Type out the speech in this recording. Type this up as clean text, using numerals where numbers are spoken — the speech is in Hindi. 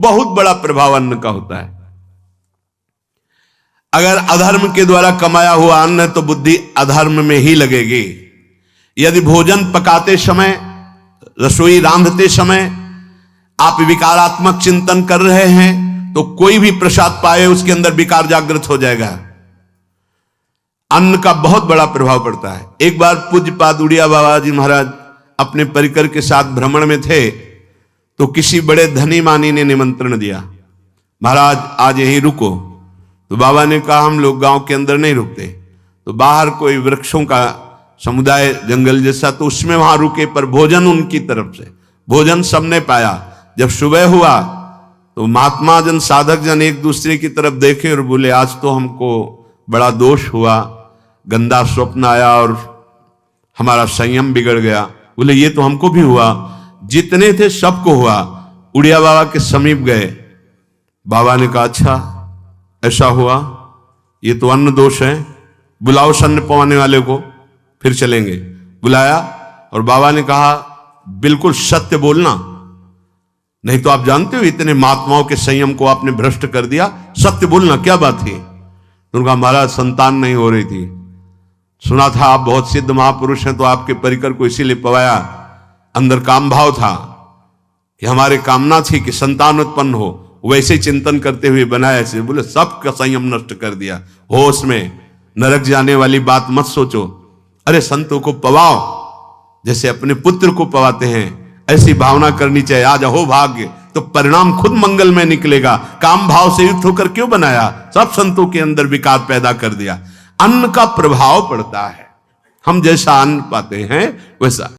बहुत बड़ा प्रभाव अन्न का होता है। अगर अधर्म के द्वारा कमाया हुआ अन्न है तो बुद्धि अधर्म में ही लगेगी। यदि भोजन पकाते समय, रसोई रांधते समय आप विकारात्मक चिंतन कर रहे हैं तो कोई भी प्रसाद पाए उसके अंदर विकार जागृत हो जाएगा। अन्न का बहुत बड़ा प्रभाव पड़ता है। एक बार पूज्यपाद उड़िया बाबा जी महाराज अपने परिकर के साथ भ्रमण में थे तो किसी बड़े धनी मानी ने निमंत्रण दिया, महाराज आज यहीं रुको। तो बाबा ने कहा हम लोग गांव के अंदर नहीं रुकते, तो बाहर कोई वृक्षों का समुदाय जंगल जैसा, तो उसमें वहां रुके, पर भोजन उनकी तरफ से, भोजन सबने पाया। जब सुबह हुआ तो महात्मा जन, साधक जन एक दूसरे की तरफ देखे और बोले आज तो हमको बड़ा दोष हुआ, गंदा स्वप्न आया और हमारा संयम बिगड़ गया। बोले ये तो हमको भी हुआ, जितने थे सबको हुआ। उड़िया बाबा के समीप गए, बाबा ने कहा अच्छा ऐसा हुआ, ये तो अन्न दोष है, बुलाओ सन्न पवाने वाले को, फिर चलेंगे। बुलाया और बाबा ने कहा बिल्कुल सत्य बोलना, नहीं तो आप जानते हो इतने महात्माओं के संयम को आपने भ्रष्ट कर दिया, सत्य बोलना क्या बात थी। तो उनका महाराज संतान नहीं हो रही थी, सुना था आप बहुत सिद्ध महापुरुष हैं तो आपके परिकर को इसीलिए पवाया, अंदर काम भाव था कि हमारे कामना थी कि संतान उत्पन्न हो, वैसे चिंतन करते हुए बनाया ऐसे। बोले सबका संयम नष्ट कर दिया, होश में, नरक जाने वाली बात मत सोचो। अरे संतों को पवाओ जैसे अपने पुत्र को पवाते हैं, ऐसी भावना करनी चाहिए। आज हो भाग्य तो परिणाम खुद मंगल में निकलेगा। काम भाव से युक्त होकर क्यों बनाया, सब संतों के अंदर विकार पैदा कर दिया। अन्न का प्रभाव पड़ता है, हम जैसा अन्न पाते हैं वैसा